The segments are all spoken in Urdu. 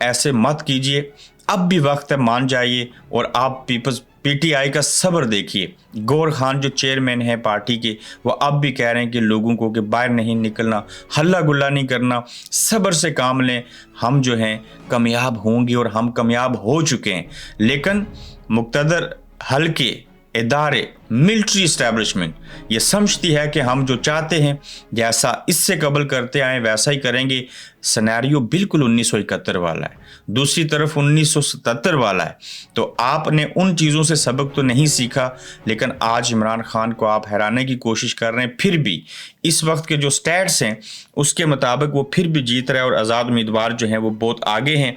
ایسے مت کیجیے، اب بھی وقت ہے، مان جائیے اور آپ PTI کا صبر دیکھیے۔ گور خان جو چیئرمین ہیں پارٹی کے، وہ اب بھی کہہ رہے ہیں کہ لوگوں کو کہ باہر نہیں نکلنا، ہلا گلا نہیں کرنا، صبر سے کام لیں، ہم جو ہیں کامیاب ہوں گے اور ہم کامیاب ہو چکے ہیں۔ لیکن مقتدر حلقے، ادارے، ملٹری اسٹیبلشمنٹ یہ سمجھتی ہے کہ ہم جو چاہتے ہیں جیسا اس سے قبل کرتے آئیں ویسا ہی کریں گے۔ سینیریو بالکل 1971 والا ہے، دوسری طرف 1977 والا ہے۔ تو آپ نے ان چیزوں سے سبق تو نہیں سیکھا، لیکن آج عمران خان کو آپ ہرانے کی کوشش کر رہے ہیں۔ پھر بھی اس وقت کے جو سٹیٹس ہیں اس کے مطابق وہ پھر بھی جیت رہے ہیں اور آزاد امیدوار جو ہیں وہ بہت آگے ہیں۔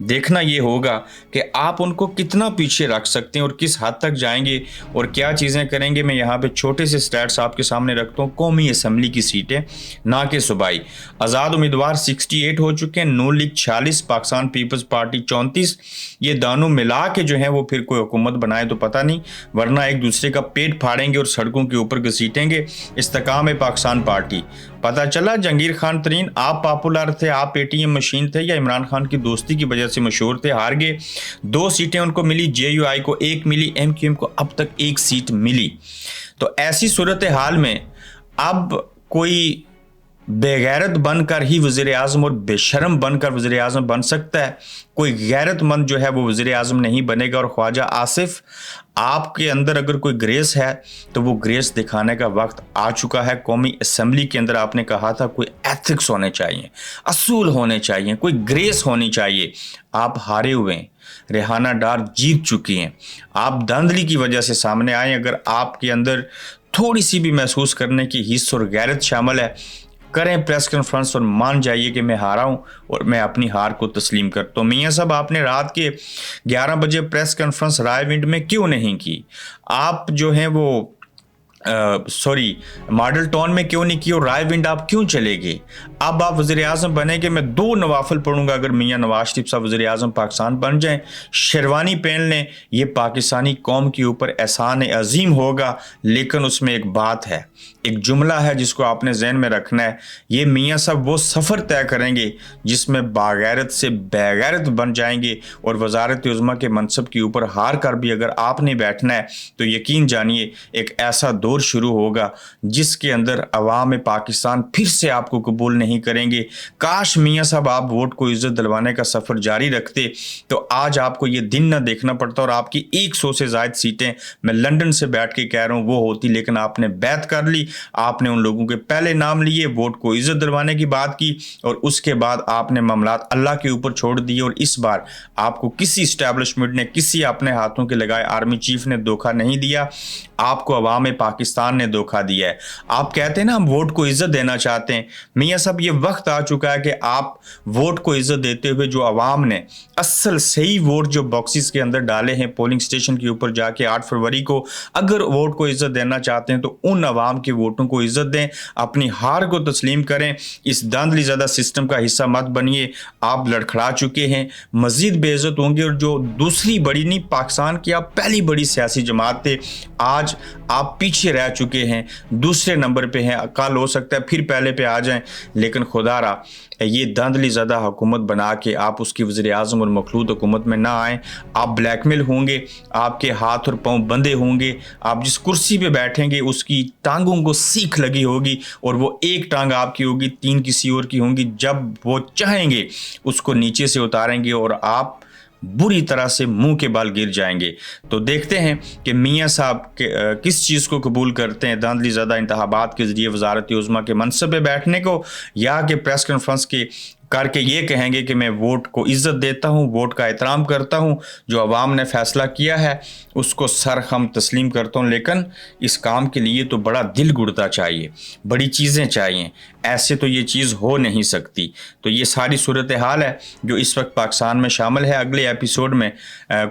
دیکھنا یہ ہوگا کہ آپ ان کو کتنا پیچھے رکھ سکتے ہیں اور کس حد تک جائیں گے اور کیا چیزیں کریں گے۔ میں یہاں پہ چھوٹے سے سٹیٹس آپ کے سامنے رکھتا ہوں۔ قومی اسمبلی کی سیٹیں نہ کہ صوبائی، آزاد امیدوار 68 ہو چکے ہیں، نون لیگ 46، پاکستان پیپلز پارٹی 34۔ یہ دونوں ملا کے جو ہیں وہ پھر کوئی حکومت بنائے تو پتہ نہیں، ورنہ ایک دوسرے کا پیٹ پھاڑیں گے اور سڑکوں کے اوپر گھسیٹیں گے۔ استحکام پاکستان پارٹی، پتہ چلا جہانگیر خان ترین آپ پاپولر تھے، آپ ATM مشین تھے یا عمران خان کی دوستی کی وجہ سے مشہور تھے، ہار گئے۔ 2 سیٹیں ان کو ملی، JUI کو 1 ملی، MQM کو اب تک 1 سیٹ ملی۔ تو ایسی صورتحال میں اب کوئی بے غیرت بن کر ہی وزیر اعظم اور بے شرم بن کر وزیر اعظم بن سکتا ہے، کوئی غیرت مند جو ہے وہ وزیر اعظم نہیں بنے گا۔ اور خواجہ آصف، آپ کے اندر اگر کوئی گریس ہے تو وہ گریس دکھانے کا وقت آ چکا ہے۔ قومی اسمبلی کے اندر آپ نے کہا تھا کوئی ایتھکس ہونے چاہیے، اصول ہونے چاہیے، کوئی گریس ہونی چاہیے۔ آپ ہارے ہوئے ہیں، ریحانہ ڈار جیت چکی ہیں، آپ دھاندلی کی وجہ سے سامنے آئیں۔ اگر آپ کے اندر تھوڑی سی بھی محسوس کرنے کی حس اور غیرت شامل ہے، کریں پریس کانفرنس اور مان جائیے کہ میں ہارا ہوں اور میں اپنی ہار کو تسلیم کرتا ہوں۔ میاں صاحب، آپ نے رات کے 11 بجے پریس کانفرنس رائے ونڈ میں کیوں نہیں کی؟ آپ جو ہیں وہ ماڈل ٹاؤن میں کیوں نہیں کی اور رائے ونڈ آپ کیوں چلے گئے؟ اب آپ وزیر اعظم بنے کہ میں 2 نوافل پڑھوں گا اگر میاں نواز شریف صاحب وزیر اعظم پاکستان بن جائیں، شیروانی پہن لیں، یہ پاکستانی قوم کے اوپر احسان عظیم ہوگا۔ لیکن اس میں ایک بات ہے، ایک جملہ ہے جس کو آپ نے ذہن میں رکھنا ہے، یہ میاں صاحب وہ سفر طے کریں گے جس میں باغیرت سے بغیرت بن جائیں گے، اور وزارت عظمیٰ کے منصب کے اوپر ہار کر بھی اگر آپ نے بیٹھنا ہے تو یقین جانیے ایک ایسا دور شروع ہوگا جس کے اندر عوام پاکستان پھر سے آپ کو قبول نہیں کریں گے۔ کاش میاں صاحب آپ ووٹ کو عزت دلوانے کا سفر جاری رکھتے تو آج آپ کو یہ دن نہ دیکھنا پڑتا اور آپ کی 100 سے زائد سیٹیں میں لندن سے بیٹھ کے کہہ رہا ہوں وہ ہوتی، لیکن آپ نے بیعت کر لی، آپ نے ان لوگوں کے پہلے نام لیے، ووٹ کو عزت دلوانے کی بات کی اور اس کے بعد آپ نے معاملات اللہ کے اوپر چھوڑ دیے۔ اور اس بار آپ کو کسی اسٹیبلشمنٹ نے، کسی اپنے ہاتھوں کے لگائے آرمی چیف نے دھوکہ نہیں دیا، آپ کو عوام پاکستان نے دھوکہ دیا ہے۔ آپ کہتے ہیں نا ہم ووٹ کو عزت دینا چاہتے ہیں، میاں صاحب یہ وقت آ چکا ہے کہ آپ ووٹ کو عزت دیتے ہوئے جو عوام نے اصل صحیح ووٹ جو باکسز کے اندر ڈالے ہیں پولنگ سٹیشن کے اوپر جا کے 8 فروری کو، اگر ووٹ کو عزت دینا چاہتے ہیں تو ان عوام کے ووٹوں کو عزت دیں، اپنی ہار کو تسلیم کریں، اس دھاندلی زدہ سسٹم کا حصہ مت بنیے۔ آپ لڑکھڑا چکے ہیں، مزید بے عزت ہوں گے، اور جو دوسری بڑی نہیں، پاکستان کی آپ پہلی بڑی سیاسی جماعت تھے، آج آپ پیچھے رہ چکے ہیں، دوسرے نمبر پہ ہیں، کل ہو سکتا ہے پھر پہلے پہ آ جائیں، لیکن خدا را یہ دھاندلی زدہ حکومت بنا کے آپ اس کی وزیر اعظم اور مخلوط حکومت میں نہ آئیں۔ آپ بلیک میل ہوں گے، آپ کے ہاتھ اور پاؤں بندھے ہوں گے، آپ جس کرسی پہ بیٹھیں گے اس کی ٹانگوں کو سیکھ لگی ہوگی اور وہ ایک ٹانگ آپ کی ہوگی، 3 کسی اور کی ہوں گی، جب وہ چاہیں گے اس کو نیچے سے اتاریں گے اور آپ بری طرح سے منہ کے بال گر جائیں گے۔ تو دیکھتے ہیں کہ میاں صاحب کس چیز کو قبول کرتے ہیں، دھاندلی زدہ انتخابات کے ذریعے وزارت عظمیٰ کے منصب پہ بیٹھنے کو، یا کہ پریس کانفرنس کے کر کے یہ کہیں گے کہ میں ووٹ کو عزت دیتا ہوں، ووٹ کا احترام کرتا ہوں، جو عوام نے فیصلہ کیا ہے اس کو سرخم تسلیم کرتا ہوں، لیکن اس کام کے لیے تو بڑا دل گڑتا چاہیے، بڑی چیزیں چاہیے، ایسے تو یہ چیز ہو نہیں سکتی۔ تو یہ ساری صورتحال ہے جو اس وقت پاکستان میں شامل ہے۔ اگلے ایپیسوڈ میں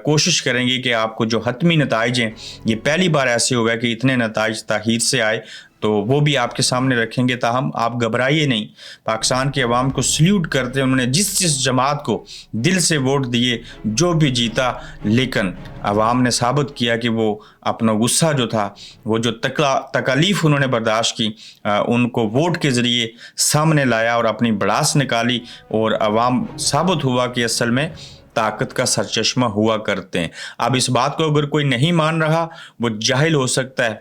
کوشش کریں گے کہ آپ کو جو حتمی نتائج ہیں، یہ پہلی بار ایسے ہوا ہے کہ اتنے نتائج تاخیر سے آئے، تو وہ بھی آپ کے سامنے رکھیں گے. تاہم آپ گھبرائیے نہیں, پاکستان کے عوام کو سلیوٹ کرتے ہیں. انہوں نے جس جماعت کو دل سے ووٹ دیے جو بھی جیتا, لیکن عوام نے ثابت کیا کہ وہ اپنا غصہ جو تھا, وہ جو تکالیف انہوں نے برداشت کی, ان کو ووٹ کے ذریعے سامنے لایا اور اپنی بڑاس نکالی, اور عوام ثابت ہوا کہ اصل میں طاقت کا سرچشمہ ہوا کرتے ہیں. اب اس بات کو اگر کوئی نہیں مان رہا, وہ جاہل ہو سکتا ہے,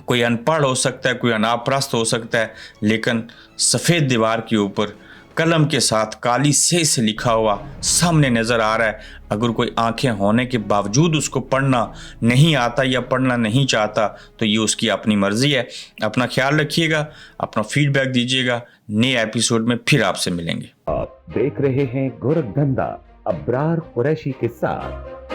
کوئی ان پڑھ ہو سکتا ہے, کوئی اناپرست ہو سکتا ہے, لیکن سفید دیوار کے اوپر قلم کے ساتھ کالی سیاہی سے لکھا ہوا سامنے نظر آ رہا ہے. اگر کوئی آنکھیں ہونے کے باوجود اس کو پڑھنا نہیں آتا یا پڑھنا نہیں چاہتا تو یہ اس کی اپنی مرضی ہے. اپنا خیال رکھیے گا, اپنا فیڈ بیک دیجیے گا. نئے ایپیسوڈ میں پھر آپ سے ملیں گے. آپ دیکھ رہے ہیں گورکھ دھندا ابرار قریشی کے ساتھ.